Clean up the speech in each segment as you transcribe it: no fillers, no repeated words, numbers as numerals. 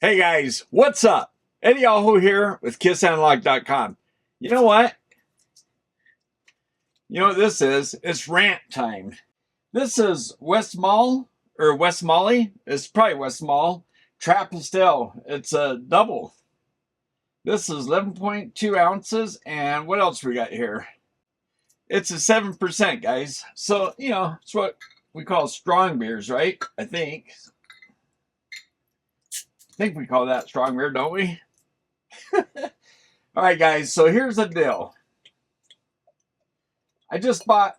Hey guys, what's up? Eddie Aho here with KissAnalog.com. You know what? You know what this is? It's rant time. This is West Mall, or West Molly. It's probably West Mall. Trap Pastel. It's a double. This is 11.2 ounces. And what else we got here? It's a 7%, guys. So, it's what we call strong beers, right? I think we call that strong beer, don't we? All right, guys, so here's the deal. I bought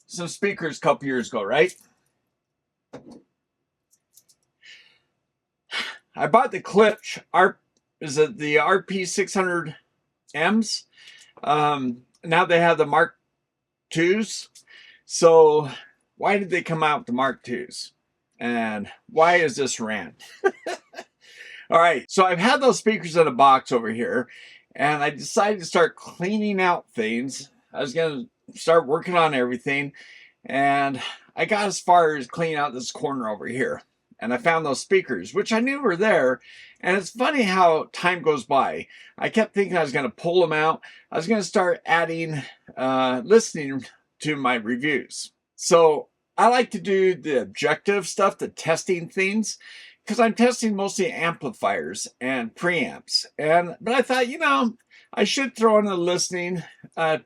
some speakers a couple years ago, right? I bought the Klipsch, the RP600Ms? Now they have the Mark IIs. So why did they come out with the Mark IIs? And why is this rant? All right, so I've had those speakers in a box over here, and I decided to start cleaning out things. I was going to start working on everything, and I got as far as cleaning out this corner over here, and I found those speakers, which I knew were there. And it's funny how time goes by. I kept thinking I was going to pull them out. I was going to start adding, listening to my reviews. So I like to do the objective stuff, the testing things, because I'm testing mostly amplifiers and preamps. But I thought, I should throw in the listening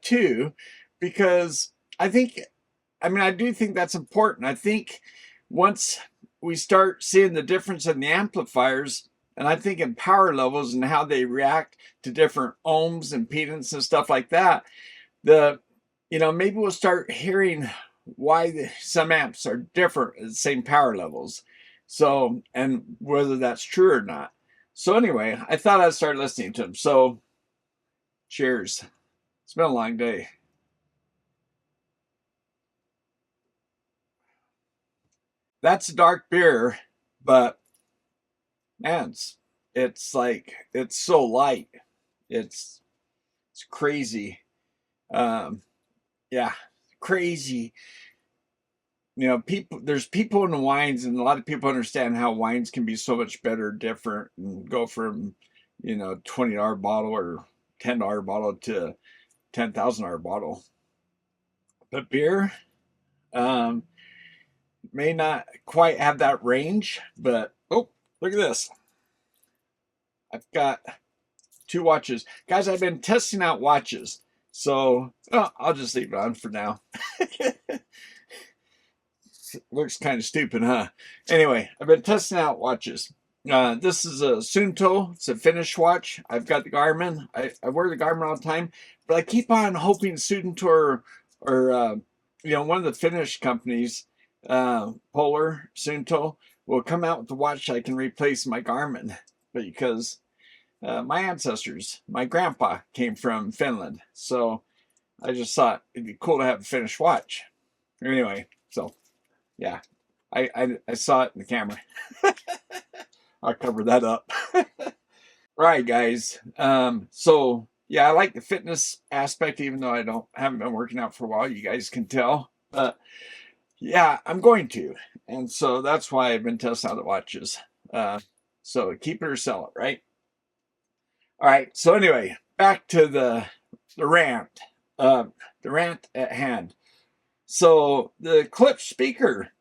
too, because I do think that's important. I think once we start seeing the difference in the amplifiers, and I think in power levels and how they react to different ohms, impedance, and stuff like that, maybe we'll start hearing why some amps are different at the same power levels. So, and whether that's true or not. So anyway, I thought I'd start listening to them. So, cheers. It's been a long day. That's a dark beer, but man, it's so light. It's crazy. Yeah, crazy. There's people in the wines, and a lot of people understand how wines can be so much better, different, and go from, $20 bottle or $10 bottle to $10,000 bottle. But beer, may not quite have that range, but, oh, look at this. I've got 2 watches. Guys, I've been testing out watches. So, I'll just leave it on for now. Looks kind of stupid, huh? Anyway, I've been testing out watches. This is a Suunto. It's a Finnish watch. I've got the Garmin. I wear the Garmin all the time, but I keep on hoping Suunto or one of the Finnish companies, Polar, Suunto, will come out with the watch I can replace my Garmin. But because my ancestors, my grandpa came from Finland, so I just thought it'd be cool to have a Finnish watch. Anyway, so yeah, I saw it in the camera. I'll cover that up. All right, guys. So yeah, I like the fitness aspect, even though I haven't been working out for a while. You guys can tell, but yeah, I'm going to, and so that's why I've been testing out the watches. So keep it or sell it, right? All right. So anyway, back to the rant. The rant at hand. So the Klipsch speaker.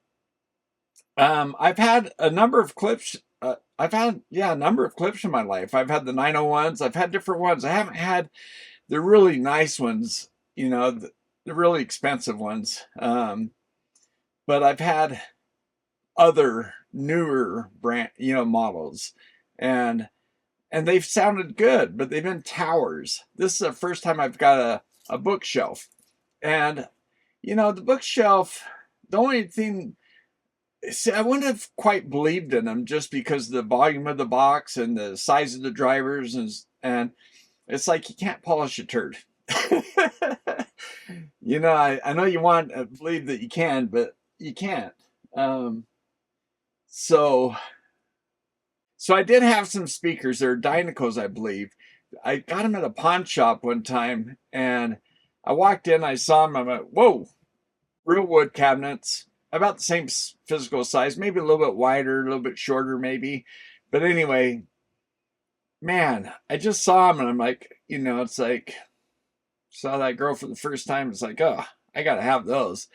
I've had a number of Klipsch. I've had a number of Klipsch in my life. I've had the 901s. I've had different ones. I haven't had the really nice ones. The really expensive ones. But I've had other newer brand, models, and they've sounded good, but they've been towers. This is the first time I've got a bookshelf, and the bookshelf. The only thing, I wouldn't have quite believed in them just because of the volume of the box and the size of the drivers, and it's like you can't polish a turd. I know you want to believe that you can, but you can't. So I did have some speakers. They're Dynacos, I believe. I got them at a pawn shop one time, and I walked in, I saw them, I'm like, whoa, real wood cabinets, about the same physical size, maybe a little bit wider, a little bit shorter maybe, But anyway, man, I just saw them and I'm like, it's like, saw that girl for the first time. It's like, oh, I got to have those.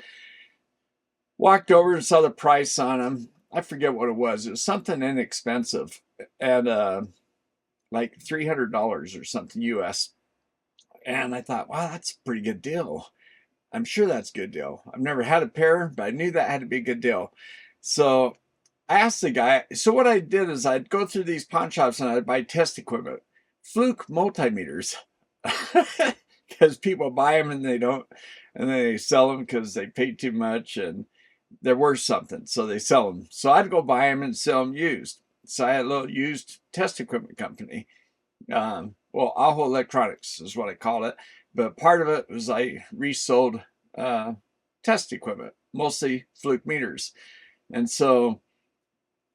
Walked over and saw the price on them. I forget what it was. It was something inexpensive and like $300 or something US. And I thought, wow, that's a pretty good deal. I'm sure that's a good deal. I've never had a pair, but I knew that had to be a good deal. So I asked the guy. So what I did is I'd go through these pawn shops and I'd buy test equipment, fluke multimeters, because people buy them and they don't, and then they sell them because they paid too much and they're worth something, so they sell them. So I'd go buy them and sell them used. So I had a little used test equipment company. Well, Aho Electronics is what I called it. But part of it was I resold test equipment, mostly fluke meters. And so,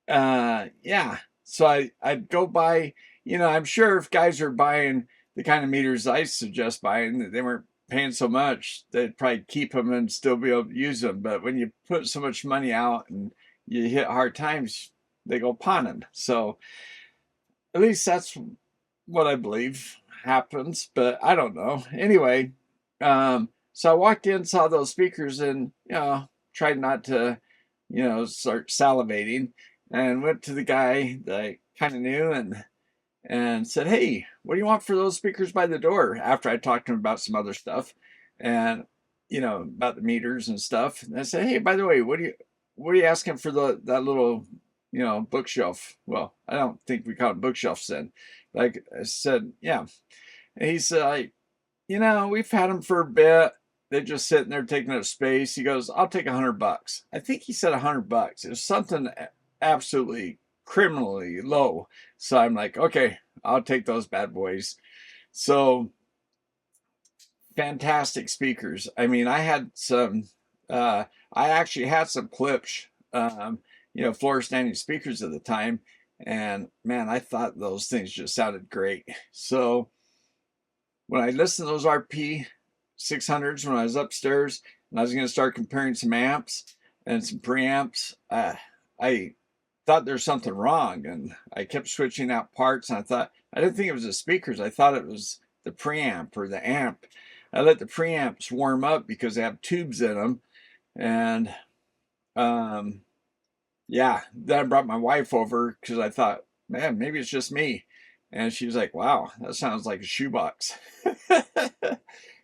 yeah. So I'd go buy, I'm sure if guys are buying the kind of meters I suggest buying, they weren't paying so much, they'd probably keep them and still be able to use them. But when you put so much money out and you hit hard times, they go pawn them. So at least that's what I believe happens, but I don't know. Anyway, so I walked in, saw those speakers, and tried not to, start salivating, and went to the guy that I kind of knew and said, "Hey, what do you want for those speakers by the door?" After I talked to him about some other stuff, and about the meters and stuff. And I said, "Hey, by the way, what are you asking for that little bookshelf?" Well, I don't think we call it bookshelves then. Like I said, yeah. And he said, we've had them for a bit. They're just sitting there taking up space. He goes, "I'll take $100." I think he said $100. It was something absolutely criminally low. So I'm like, okay, I'll take those bad boys. So fantastic speakers. I mean, I had some, I actually had some Klipsch, floor standing speakers at the time. And man, I thought those things just sounded great. So when I listened to those RP 600s when I was upstairs and I was going to start comparing some amps and some preamps, I thought there's something wrong. And I kept switching out parts. And I didn't think it was the speakers. I thought it was the preamp or the amp. I let the preamps warm up because they have tubes in them. And yeah, then I brought my wife over because I thought, man, maybe it's just me. And she was like, "Wow, that sounds like a shoebox."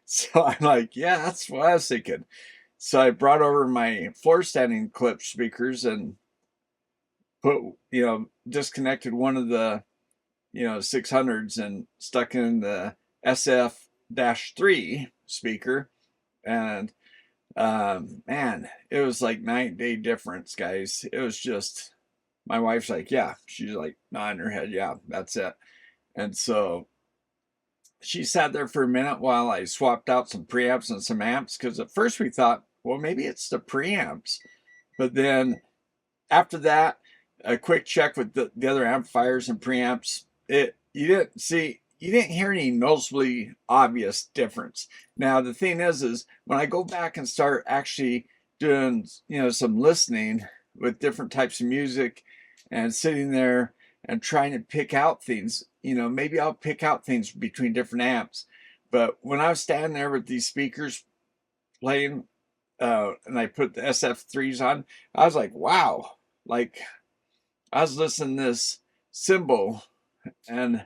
So I'm like, yeah, that's what I was thinking. So I brought over my floor standing Klipsch speakers and put, disconnected one of the, 600s and stuck in the SF-3 speaker. And man, it was like night and day difference, guys. It was just, my wife's like, yeah, she's like nodding her head, yeah, that's it. And so she sat there for a minute while I swapped out some preamps and some amps, because at first we thought, well, maybe it's the preamps. But then after that, a quick check with the other amplifiers and preamps, you didn't hear any noticeably obvious difference. Now, the thing is when I go back and start actually doing, some listening with different types of music and sitting there and trying to pick out things, maybe I'll pick out things between different amps. But when I was standing there with these speakers playing, and I put the SF3s on, I was like, wow, like I was listening to this cymbal and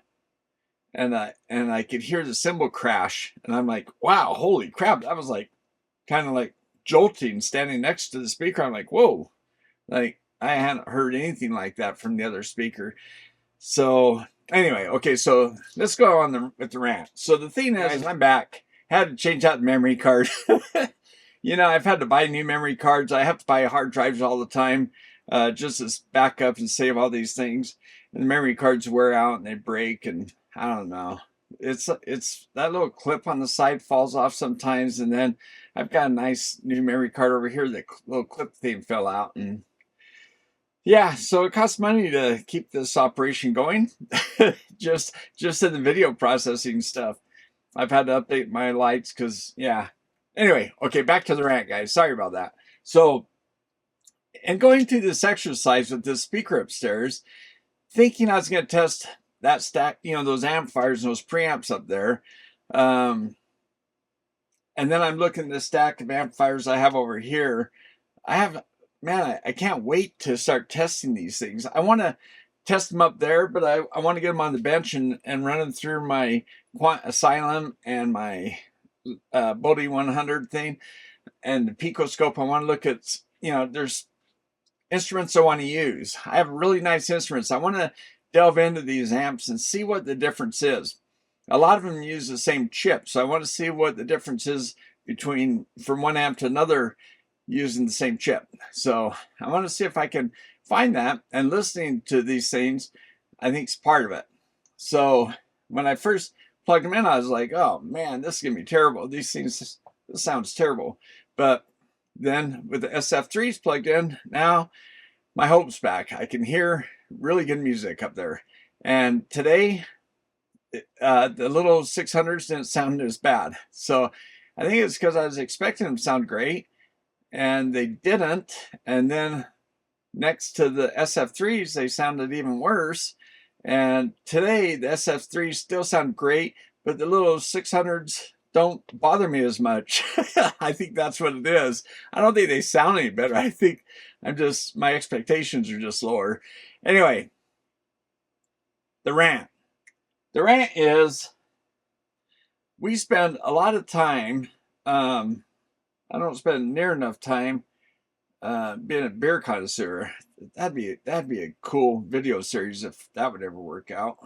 I could hear the cymbal crash, and I'm like, wow, holy crap. That was like kind of like jolting standing next to the speaker. I'm like, whoa, like I hadn't heard anything like that from the other speaker. So anyway, okay, so let's go on with the rant. So the thing is, I'm back. Had to change out the memory card. I've had to buy new memory cards. I have to buy hard drives all the time, just as backup and save all these things. And the memory cards wear out and they break, and I don't know. It's that little clip on the side falls off sometimes, and then I've got a nice new memory card over here. The little clip thing fell out, and yeah, so it costs money to keep this operation going. just in the video processing stuff. I've had to update my lights because, yeah. Anyway, okay, back to the rant, guys. Sorry about that. So, and going through this exercise with this speaker upstairs, thinking I was going to test that stack, those amplifiers and those preamps up there. And then I'm looking at the stack of amplifiers I have over here. I can't wait to start testing these things. I want to test them up there, but I want to get them on the bench and run them through my Quant Asylum and my Bodhi 100 thing and the Picoscope. I want to look at, there's instruments I want to use. I have really nice instruments. I want to delve into these amps and see what the difference is. A lot of them use the same chip, so I want to see what the difference is between from one amp to another using the same chip. So I want to see if I can find that, and listening to these things, I think, is part of it. So when I first plugged them in, I was like, oh man, this is going to be terrible. This sounds terrible. But then with the SF3s plugged in, now my hope's back. I can hear really good music up there. And today, the little 600s didn't sound as bad. So I think it's because I was expecting them to sound great, and they didn't. And then next to the SF3s, they sounded even worse. And today, the SF3s still sound great, but the little 600s don't bother me as much. I think that's what it is. I don't think they sound any better. I think my expectations are just lower. Anyway, the Rant. The Rant is, we spend a lot of time, I don't spend near enough time being a beer connoisseur. That'd be a cool video series if that would ever work out.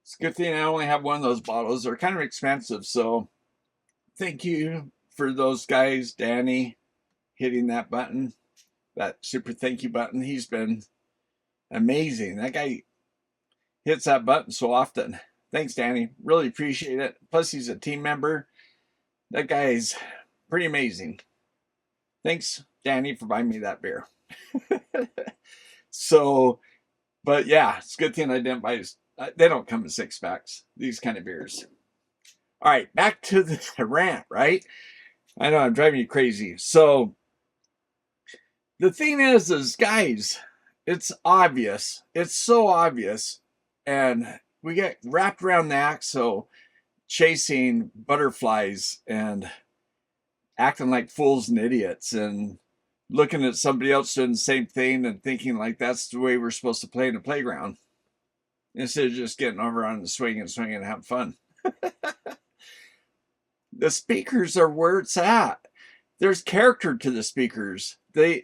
It's a good thing I only have one of those bottles. They're kind of expensive, so thank you for those guys, Danny, hitting that button, that super thank you button. He's been amazing. That guy hits that button so often. Thanks, Danny. Really appreciate it. Plus, he's a team member. That guy's pretty amazing. Thanks, Danny, for buying me that beer. So, but yeah, it's a good thing I didn't buy this. They don't come in 6-packs, these kind of beers. All right, back to the Rant, right? I know I'm driving you crazy. So the thing is guys, it's obvious. It's so obvious. And we get wrapped around the axle chasing butterflies and acting like fools and idiots and looking at somebody else doing the same thing and thinking like that's the way we're supposed to play in the playground, instead of just getting over on the swing and having fun. The speakers are where it's at. There's character to the speakers. I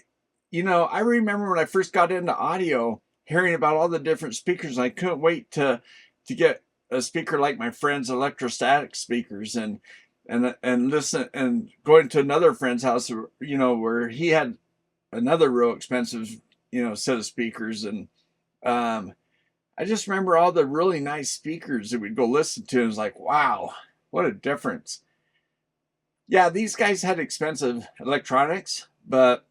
remember when I first got into audio, hearing about all the different speakers. I couldn't wait to get a speaker like my friend's electrostatic speakers and listen, and going to another friend's house, where he had another real expensive, set of speakers. And I just remember all the really nice speakers that we'd go listen to. And it was like, wow, what a difference. Yeah, these guys had expensive electronics, but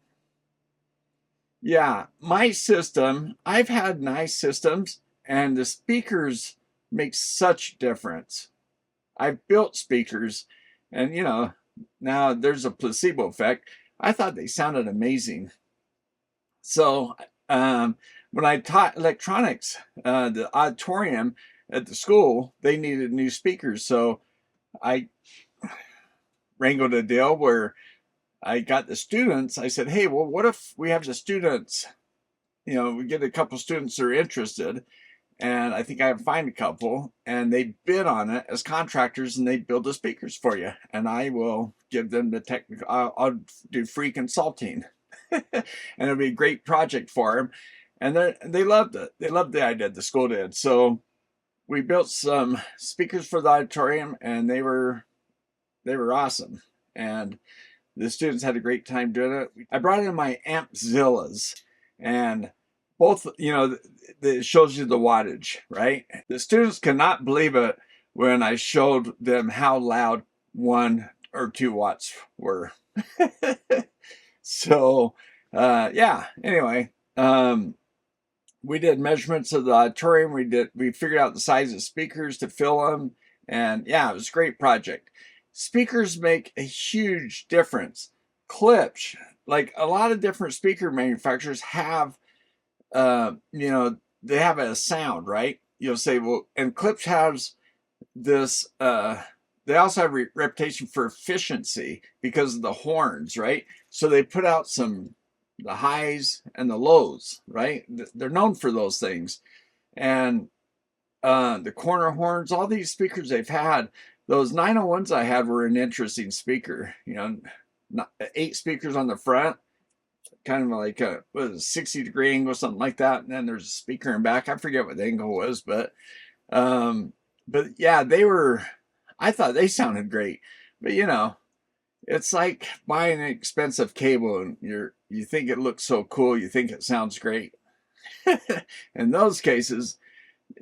yeah, my system, I've had nice systems, and the speakers make such difference. I've built speakers, and now there's a placebo effect. I thought they sounded amazing. So when I taught electronics, the auditorium at the school, they needed new speakers. So I wrangled a deal where I got the students. I said, hey, well, what if we have the students, we get a couple students that are interested, and I think I can find a couple, and they bid on it as contractors, and they build the speakers for you, and I will give them the technical, I'll do free consulting, and it'll be a great project for them. And they loved it. They loved the idea, the school did. So we built some speakers for the auditorium, and they were awesome. And the students had a great time doing it. I brought in my Ampzillas, and both, it shows you the wattage, right? The students cannot believe it when I showed them how loud 1 or 2 watts were. So, yeah, anyway, we did measurements of the auditorium. We figured out the size of speakers to fill them. And yeah, it was a great project. Speakers make a huge difference. Klipsch, like a lot of different speaker manufacturers have, they have a sound, right? You'll say, well, and Klipsch has this, they also have a reputation for efficiency because of the horns, right? So they put out the highs and the lows, right? They're known for those things. And the corner horns, all these speakers they've had, those 901s I had were an interesting speaker. 8 speakers on the front, kind of like a 60-degree angle, something like that. And then there's a speaker in back. I forget what the angle was, but yeah, I thought they sounded great. But it's like buying an expensive cable and you think it looks so cool, you think it sounds great. In those cases,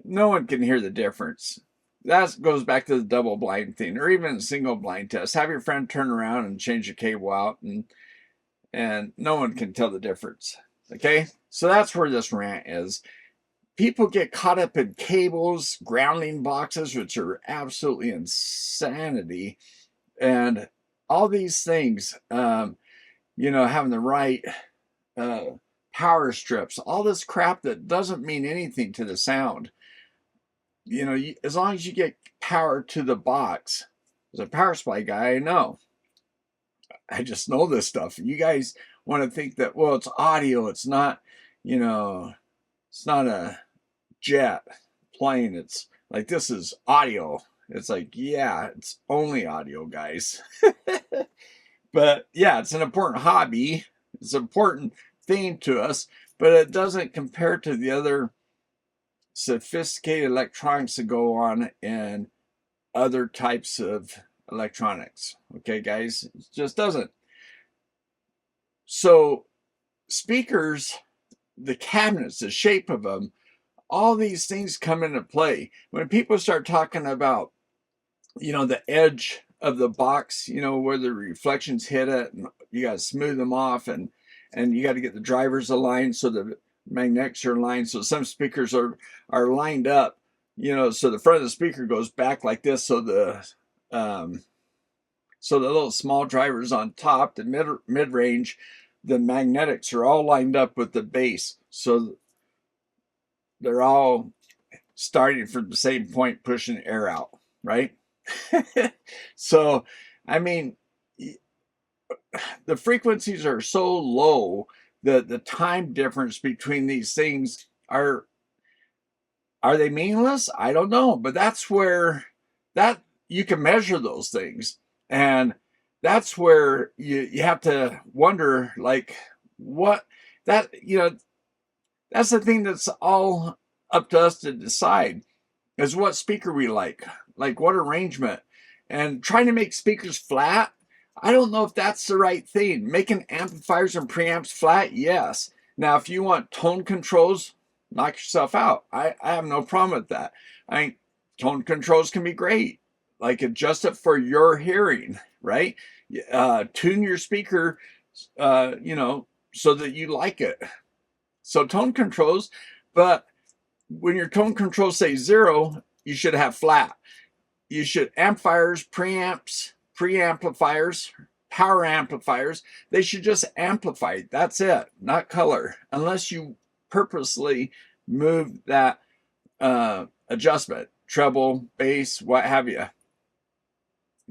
no one can hear the difference. That goes back to the double blind thing, or even a single blind test. Have your friend turn around and change the cable out, and no one can tell the difference. Okay, so that's where this rant is. People get caught up in cables, grounding boxes, which are absolutely insanity, and all these things. Having the right power strips, all this crap that doesn't mean anything to the sound. As long as you get power to the box. As a power supply guy, I just know this stuff. You guys want to think that, well, it's audio, it's not, it's not a jet plane, it's like, this is audio. It's like, yeah, it's only audio, guys. But yeah, it's an important hobby, it's an important thing to us, but it doesn't compare to the other sophisticated electronics that go on in other types of electronics. Okay, guys, it just doesn't. So speakers, the cabinets, the shape of them, all these things come into play. When people start talking about, the edge of the box, where the reflections hit it, and you got to smooth them off, and you got to get the drivers aligned so the magnetics are aligned. So some speakers are lined up, so the front of the speaker goes back like this, so the little small drivers on top, the mid-range, the magnetics are all lined up with the base, so they're all starting from the same point, pushing air out, right? So I mean, the frequencies are so low that the time difference between these things are they meaningless? I don't know, but that's where you can measure those things, and that's where you have to wonder, like, what that's the thing that's all up to us to decide, is what speaker we like what arrangement. And trying to make speakers flat, I don't know if that's the right thing. Making amplifiers and preamps flat, yes. Now, if you want tone controls, knock yourself out. I have no problem with that. I think tone controls can be great. Like, adjust it for your hearing, right? Tune your speaker, so that you like it. So tone controls, but when your tone controls say 0, you should have flat. You should amplifiers, preamps, preamplifiers, power amplifiers, they should just amplify. That's it, not color, unless you purposely move that adjustment, treble, bass, what have you.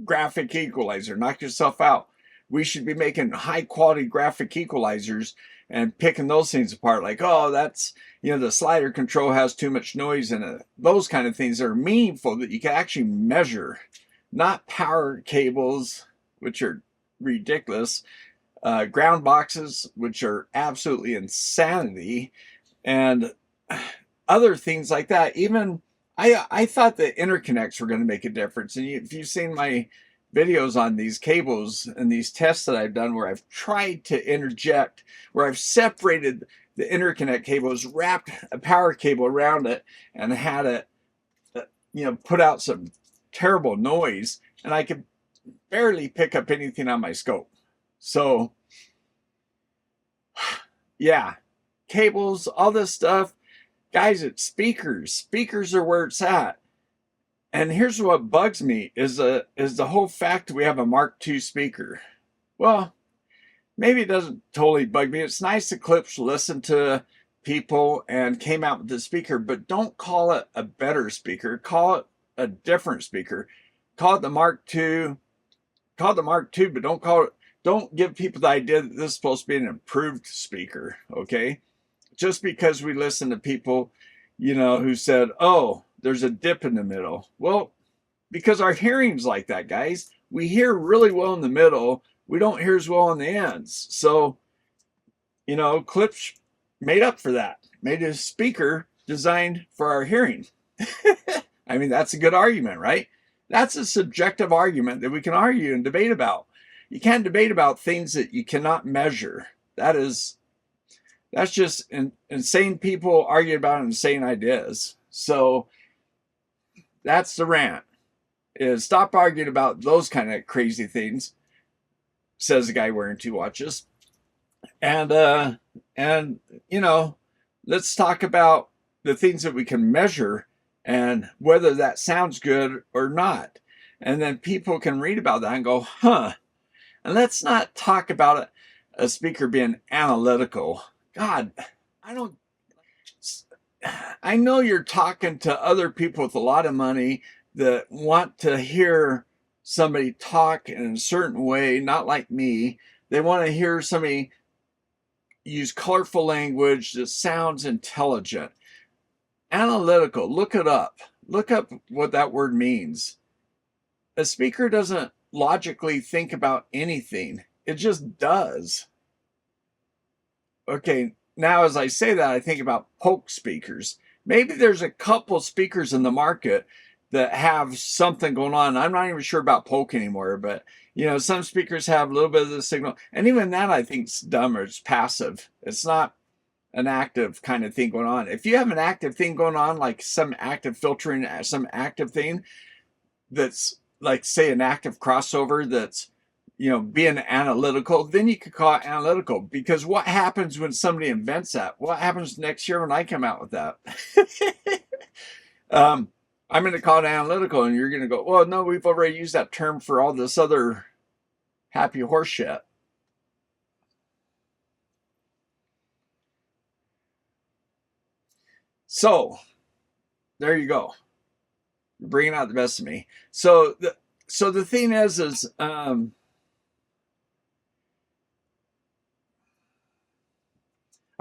Graphic equalizer, knock yourself out. We should be making high quality graphic equalizers and picking those things apart, like, oh, that's, the slider control has too much noise in it. Those kind of things are meaningful that you can actually measure, not power cables, which are ridiculous, ground boxes, which are absolutely insanity, and other things like that. Even I thought the interconnects were going to make a difference. And if you've seen my videos on these cables and these tests that I've done, where I've tried to interject, where I've separated the interconnect cables, wrapped a power cable around it, and had it, put out some terrible noise, and I could barely pick up anything on my scope. So yeah, cables, all this stuff, guys, it's speakers. Speakers are where it's at. And here's what bugs me is the whole fact we have a Mark II speaker. Well, maybe it doesn't totally bug me. It's nice that Klipsch listened to people and came out with the speaker, but don't call it a better speaker. Call it a different speaker. Call it the Mark II. Call it the Mark II, but don't give people the idea that this is supposed to be an improved speaker, okay? Just because we listen to people, who said, oh, there's a dip in the middle. Well, because our hearing's like that, guys. We hear really well in the middle. We don't hear as well on the ends. So, Klipsch made up for that. Made a speaker designed for our hearing. I mean, that's a good argument, right? That's a subjective argument that we can argue and debate about. You can't debate about things that you cannot measure. That's just insane people arguing about insane ideas. So that's the rant. Is stop arguing about those kind of crazy things, says the guy wearing 2 watches. And let's talk about the things that we can measure and whether that sounds good or not. And then people can read about that and go, huh. And let's not talk about a speaker being analytical. God, I know you're talking to other people with a lot of money that want to hear somebody talk in a certain way, not like me. They want to hear somebody use colorful language that sounds intelligent. Analytical, look it up. Look up what that word means. A speaker doesn't logically think about anything. It just does. Okay, now as I say that, I think about polk speakers. Maybe there's a couple speakers in the market that have something going on. I'm not even sure about polk anymore, but some speakers have a little bit of the signal. And even that I think is dumb or it's passive. It's not an active kind of thing going on. If you have an active thing going on, like some active filtering, some active thing that's like, say, an active crossover that's, being analytical, then you could call it analytical. Because what happens when somebody invents that? What happens next year when I come out with that? I'm going to call it analytical, and you're going to go, well, no, we've already used that term for all this other happy horse shit. So there you go. You're bringing out the best of me. So the thing is all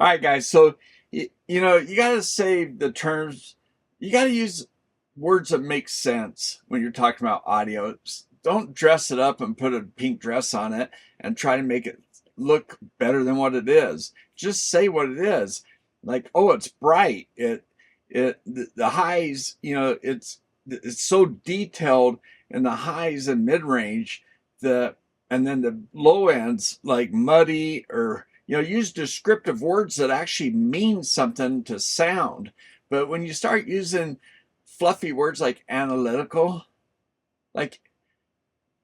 right, guys. So, you got to save the terms. You got to use words that make sense when you're talking about audio. Don't dress it up and put a pink dress on it and try to make it look better than what it is. Just say what it is. Like, oh, it's bright. The highs, it's so detailed in the highs and mid range and then the low ends like muddy or use descriptive words that actually mean something to sound. But when you start using fluffy words like analytical,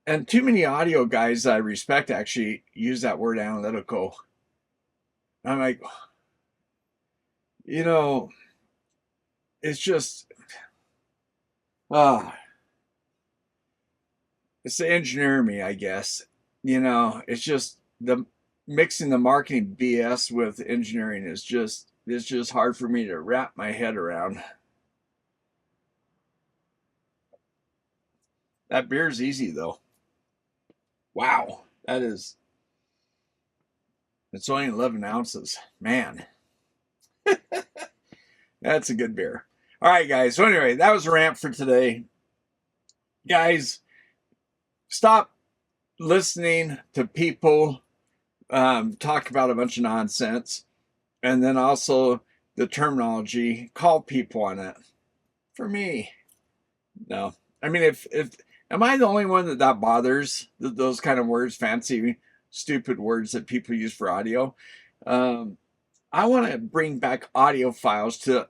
and too many audio guys I respect actually use that word analytical. I'm like, it's just, it's the engineer in me, I guess. It's just mixing the marketing BS with engineering it's just hard for me to wrap my head around. That beer's easy though. Wow, it's only 11 ounces. Man, that's a good beer. All right, guys. So anyway, that was a rant for today. Guys, stop listening to people talk about a bunch of nonsense, and then also the terminology. Call people on it. For me, no. I mean, if am I the only one that bothers? Those kind of words, fancy, stupid words that people use for audio. I want to bring back Audiophiles to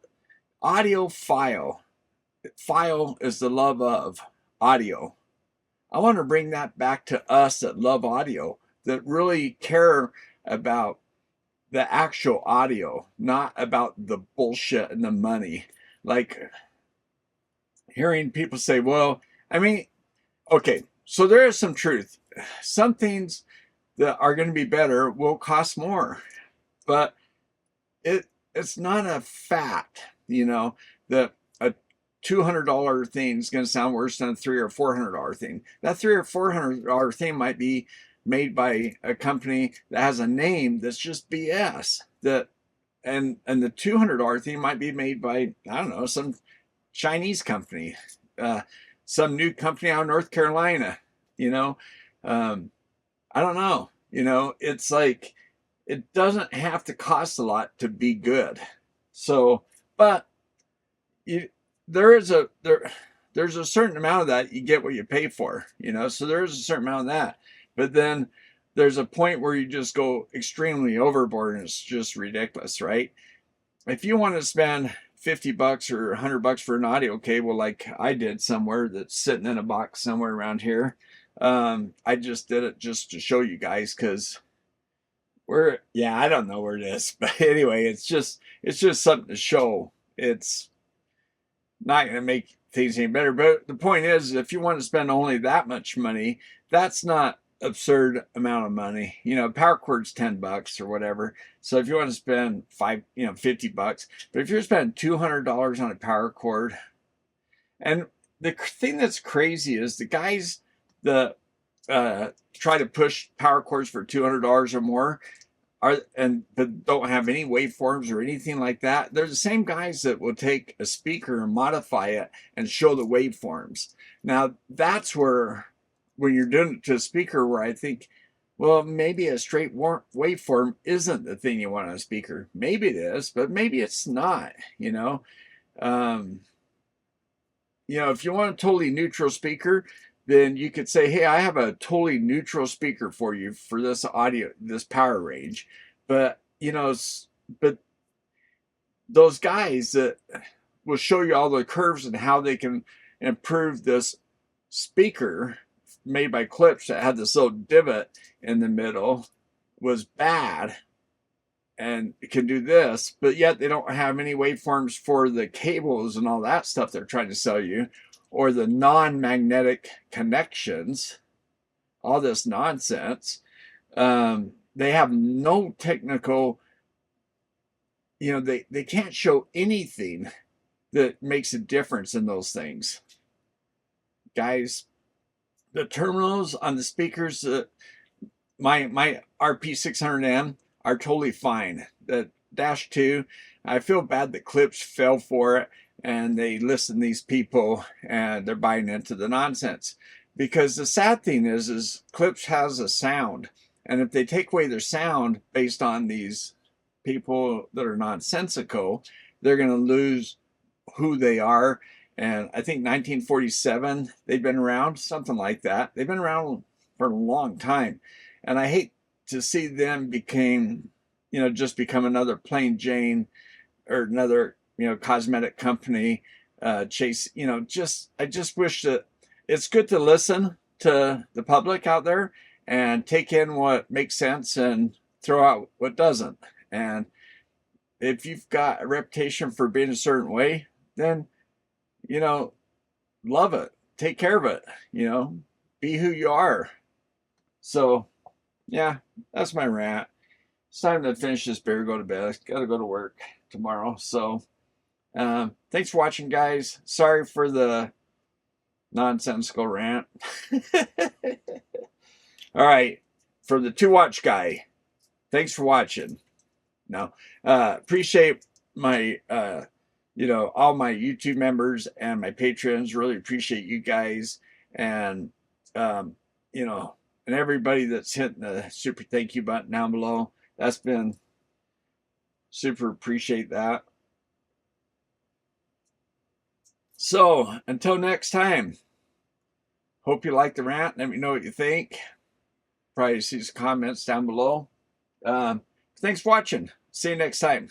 audiophile. File is the love of audio. I want to bring that back to us that love audio, that really care about the actual audio, not about the bullshit and the money. Like hearing people say, well, I mean, okay, so there is some truth. Some things that are going to be better will cost more. But it's not a fact, that a $200 thing is going to sound worse than a $300 or $400 thing. That $300 or $400 thing might be made by a company that has a name that's just BS. And the $200 thing might be made by, I don't know, some Chinese company, some new company out of North Carolina. I don't know. It's like, it doesn't have to cost a lot to be good. So, but there's a certain amount of that you get what you pay for, so there's a certain amount of that. But then there's a point where you just go extremely overboard and it's just ridiculous, right? If you want to spend $50 or $100 for an audio cable like I did somewhere that's sitting in a box somewhere around here, I just did it just to show you guys, because I don't know where it is, but anyway, it's just something to show. It's not going to make things any better, but the point is, if you want to spend only that much money, that's not absurd amount of money. Power cord's $10 or whatever. So if you want to spend $50, but if you're spending $200 on a power cord, and the thing that's crazy is the guys that try to push power cords for $200 or more but don't have any waveforms or anything like that. They're the same guys that will take a speaker and modify it and show the waveforms. Now that's where, when you're doing it to a speaker, where I think, well, maybe a straight waveform isn't the thing you want on a speaker. Maybe it is, but maybe it's not. If you want a totally neutral speaker, then you could say, hey, I have a totally neutral speaker for you for this power range. But but those guys that will show you all the curves and how they can improve this speaker made by Klipsch that had this little divot in the middle was bad, and it can do this, but yet they don't have any waveforms for the cables and all that stuff they're trying to sell you, or the non-magnetic connections, all this nonsense. They have no technical, they can't show anything that makes a difference in those things. Guys, the terminals on the speakers, my RP600M are totally fine. The Dash 2, I feel bad that Klipsch fell for it, and they listen to these people and they're buying into the nonsense. Because the sad thing is Klipsch has a sound, and if they take away their sound based on these people that are nonsensical, they're going to lose who they are. And I think 1947 they've been around, something like that. They've been around for a long time, and I hate to see them just become another plain Jane or another cosmetic company. I just wish that it's good to listen to the public out there and take in what makes sense and throw out what doesn't. And if you've got a reputation for being a certain way, then love it, take care of it, be who you are. So yeah, that's my rant. It's time to finish this beer, go to bed. Gotta go to work tomorrow. So thanks for watching, guys. Sorry for the nonsensical rant. All right, for the 2-watch guy, thanks for watching. Now, appreciate my all my YouTube members and my patrons. Really appreciate you guys, and and everybody that's hitting the super thank you button down below. That's been super, appreciate that. So until next time, hope you like the rant. Let me know what you think. Probably see some comments down below. Thanks for watching. See you next time.